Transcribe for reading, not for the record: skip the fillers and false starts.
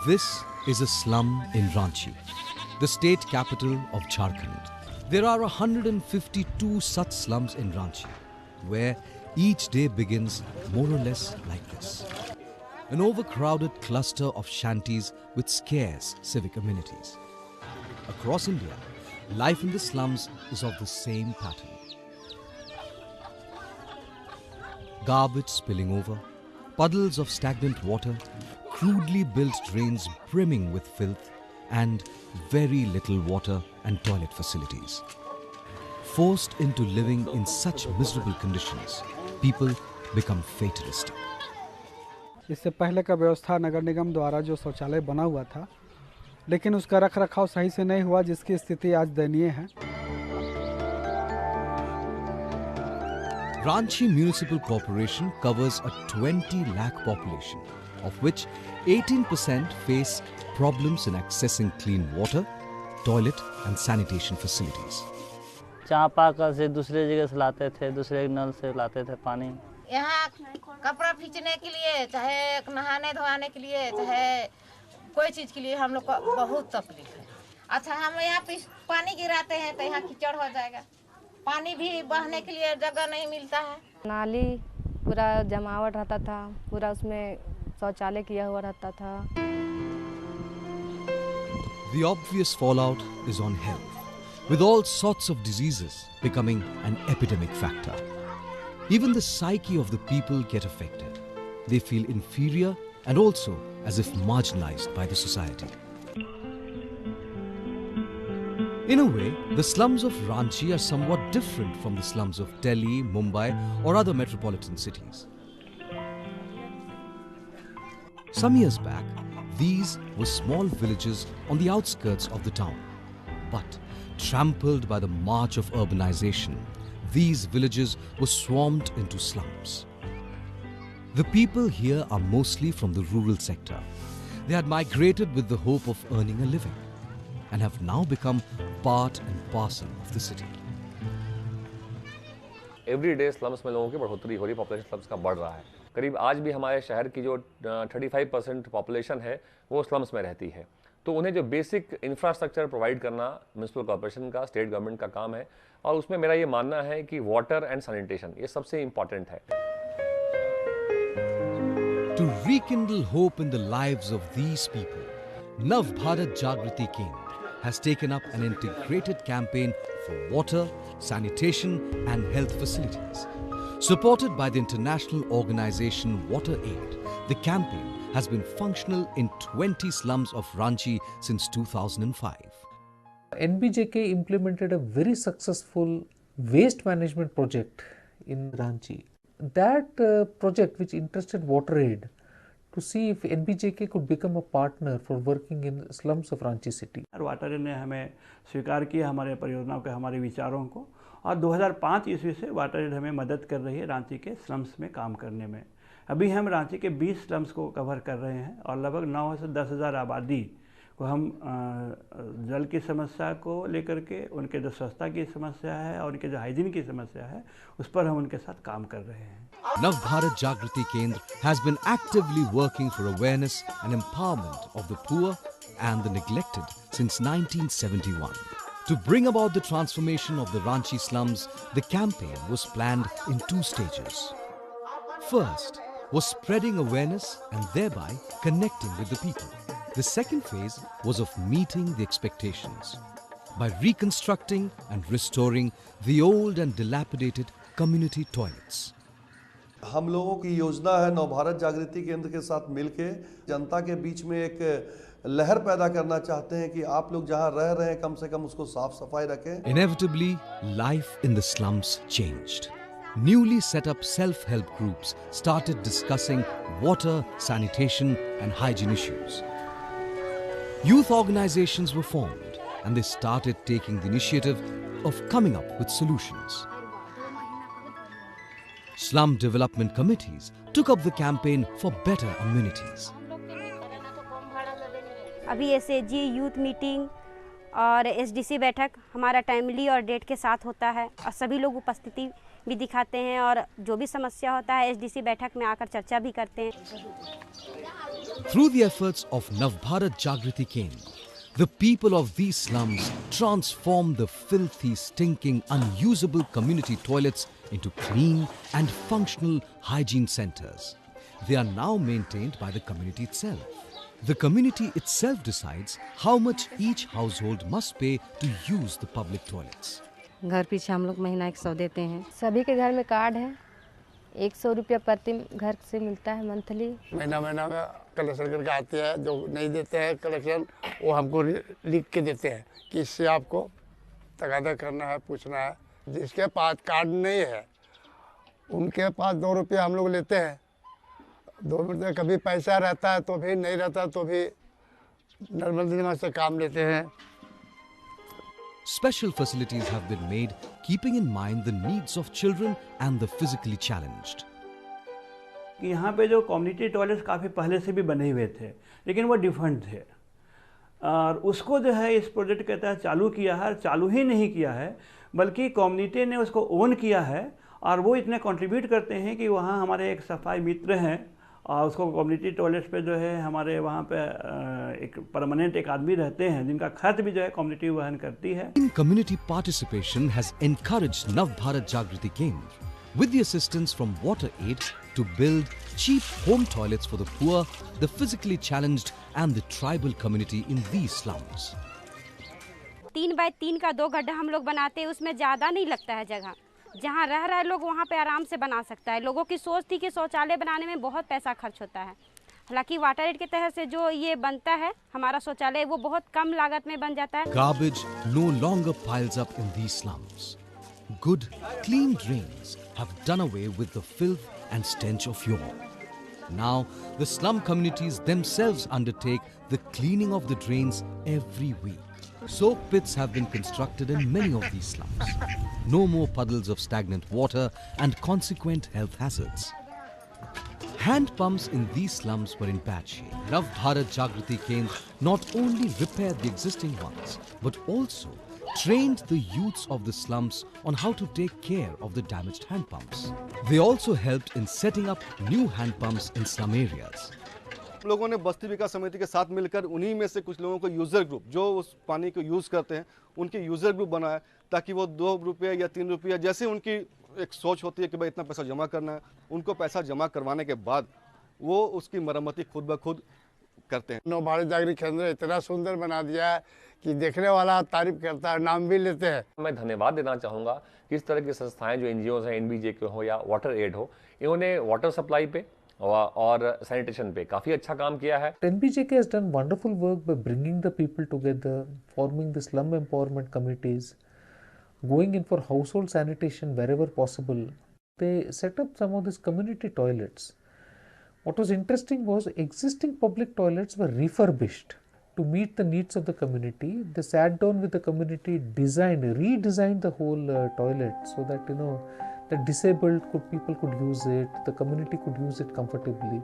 This is a slum in Ranchi, the state capital of Jharkhand. There are 152 such slums in Ranchi, where each day begins more or less like this. An overcrowded cluster of shanties with scarce civic amenities. Across India, life in the slums is of the same pattern. Garbage spilling over, puddles of stagnant water, crudely built drains brimming with filth, and very little water and toilet facilities. Forced into living in such miserable conditions, people become fatalistic. इससे पहले का व्यवस्था नगर निगम द्वारा जो शौचालय बना हुआ था, लेकिन उसका रखरखाव सही से नहीं हुआ, जिसकी स्थिति आज दयनीय है। Ranchi Municipal Corporation covers a 20 lakh population, of which 18% face problems in accessing clean water, toilet and sanitation facilities. चापाकल से दूसरे जगह से लाते थे, दूसरे नल से लाते थे पानी। यहाँ कपड़ा खींचने के लिए, चाहे नहाने धोने के लिए, चाहे कोई चीज के लिए हम लोग को बहुत तकलीफ है। अच्छा, हम यहाँ पे पानी गिराते हैं तो यहाँ कीचड़ हो जाएगा, पानी भी बहने के लिए जगह नहीं मिलता है। नाली पूरा जमावट रहता था, पूरा उसमें शौचालय किया हुआ रहता था। The obvious fallout is on health, with all sorts of diseases becoming an epidemic factor. Even the psyche of the people get affected. They feel inferior and also as if marginalized by the society. In a way, the slums of Ranchi are somewhat different from the slums of Delhi, Mumbai or other metropolitan cities. Some years back, these were small villages on the outskirts of the town. But trampled by the march of urbanization, these villages were swarmed into slums. The people here are mostly from the rural sector. They had migrated with the hope of earning a living and have now become part and parcel of the city. Every day slums में लोगों की बढ़ोतरी हो रही, population slums का बढ़ रहा है। करीब आज भी हमारे शहर की जो 35% पॉपुलेशन है वो स्लम्स में रहती है। तो उन्हें जो बेसिक इंफ्रास्ट्रक्चर प्रोवाइड करना म्यूनिसिपल कॉर्पोरेशन का, स्टेट गवर्नमेंट का काम है, और उसमें मेरा ये मानना है कि वाटर एंड सैनिटेशन ये सबसे इम्पॉर्टेंट है। To rekindle hope in the lives of these people, Nav Bharat Jagriti Kendra has taken up an integrated campaign for water, sanitation and health facilities. Supported by the international organization WaterAid, the campaign has been functional in 20 slums of Ranchi since 2005. NBJK implemented a very successful waste management project in Ranchi. That project, which interested WaterAid to see if NBJK could become a partner for working in slums of Ranchi city. WaterAid ने हमें स्वीकार किया, हमारे परियोजनाओं के, हमारे विचारों को, और 2005 ईस्वी से WaterAid हमें मदद कर रही है रांची के स्लम्स में काम करने में। अभी हम रांची के 20 स्लम्स को कवर कर रहे हैं और लगभग 9 से 10 हज़ार आबादी को हम जल की समस्या को लेकर के, उनके जो स्वच्छता की समस्या है और उनके जो हाइजीन की समस्या है, उस पर हम उनके साथ काम कर रहे हैं। Nav Bharat Jagriti Kendra has been actively working for awareness and empowerment of the poor and the neglected since 1971. To bring about the transformation of the Ranchi slums, the campaign was planned in 2 stages. First was spreading awareness and thereby connecting with the people. The second phase was of meeting the expectations by reconstructing and restoring the old and dilapidated community toilets. हम लोगों की योजना है नवभारत जागृति केंद्र के साथ मिलके जनता के बीच में एक लहर पैदा करना चाहते हैं कि आप लोग जहां रह रहे हैं कम से कम उसको साफ सफाई रखें। Inevitably, life in the slums changed. Newly set up self-help groups started discussing water, sanitation and hygiene issues. Youth organizations were formed and they started taking the initiative of coming up with solutions. Slum development committees took up the campaign for better amenities. अभी SAG youth meeting और SDC बैठक हमारा timely और date के साथ होता है और सभी लोग उपस्थिति भी दिखाते हैं और जो भी समस्या होता है एसडीसी बैठक में आकर चर्चा भी करते हैं। Through the efforts of Navbharat Jagriti Kendra, the people of these slums transformed the filthy, stinking, unusable community toilets into clean and functional hygiene centers. They are now maintained by the community itself. The community itself decides how much each household must pay to use the public toilets. घर पीछे हम लोग महीना 100 देते हैं। सभी के घर में कार्ड है, 100 रुपया प्रति घर से मिलता है मंथली। महीना महीना में कलेक्शन करके आते हैं, जो नहीं देते हैं कलेक्शन वो हमको लिख के देते हैं कि इससे आपको तगादा करना है, पूछना है। जिसके पास कार्ड नहीं है उनके पास 2 रुपया हम लोग लेते हैं। 2 रुपये कभी पैसा रहता है तो भी नहीं रहता तो भी नॉर्मल दिमाग से काम लेते हैं। Special facilities have been made keeping in mind the needs of children and the physically challenged. यहाँ पे जो कम्युनिटी टॉयलेट्स काफ़ी पहले से भी बने हुए थे लेकिन वो डिफरेंट थे और उसको जो है इस प्रोजेक्ट के तहत चालू किया है। चालू ही नहीं किया है बल्कि कम्युनिटी ने उसको ओन किया है और वो इतने कंट्रीब्यूट करते हैं कि वहाँ हमारे एक सफाई मित्र हैं और उसको कम्युनिटी टॉयलेट्स पे जो है हमारे वहाँ पे एक परमानेंट एक आदमी रहते हैं जिनका खर्च भी जो है कम्युनिटी वहन करती है। Community participation has encouraged Navbharat Jagriti Kendra with the assistance from WaterAid to build cheap home toilets for the poor, the physically challenged and the tribal community in these slums. 3 bye 3 का 2 गड्ढा हम लोग बनाते हैं, उसमें ज़्यादा नहीं लगता है जगह। जहाँ रह रहे लोग वहाँ पे आराम से बना सकता है। लोगों की सोच थी कि शौचालय बनाने में बहुत पैसा खर्च होता है, हालांकि वाटर एड के तहत से जो ये बनता है हमारा शौचालय वो बहुत कम लागत में बन जाता है। Garbage no longer piles up in these slums. Good, clean drains have done away with the filth and stench of yore. Now, the slum communities themselves undertake the cleaning of the drains every week. Soak pits have been constructed in many of these slums. No more puddles of stagnant water and consequent health hazards. Hand pumps in these slums were in bad shape. Navbharat Jagriti Kendra not only repaired the existing ones, but also trained the youths of the slums on how to take care of the damaged hand pumps. They also helped in setting up new hand pumps in slum areas. लोगों ने बस्ती विकास समिति के साथ मिलकर उन्हीं में से कुछ लोगों को यूज़र ग्रुप जो उस पानी को यूज़ करते हैं उनके यूज़र ग्रुप बनाया ताकि वो 2 रुपये या 3 रुपया जैसे उनकी एक सोच होती है कि भाई इतना पैसा जमा करना है, उनको पैसा जमा करवाने के बाद वो उसकी मरम्मती खुद ब खुद करते हैं। नवभारत जागृति केंद्र इतना सुंदर बना दिया है कि देखने वाला तारीफ करता है, नाम भी लेते हैं। मैं धन्यवाद देना चाहूँगा कि इस तरह की संस्थाएं जो NGOs हैं, NBJK हो या वाटर एड हो, इन्होंने वाटर सप्लाई पे और सैनिटेशन पे काफी अच्छा काम किया है। NBJK has done wonderful work by bringing the people together, forming the slum empowerment committees, going in for household sanitation wherever possible. They set up some of these community toilets. What was interesting was existing public toilets were refurbished to meet the needs of the community. They sat down with the community, redesigned the whole toilet so that the disabled people could use it, the community could use it comfortably.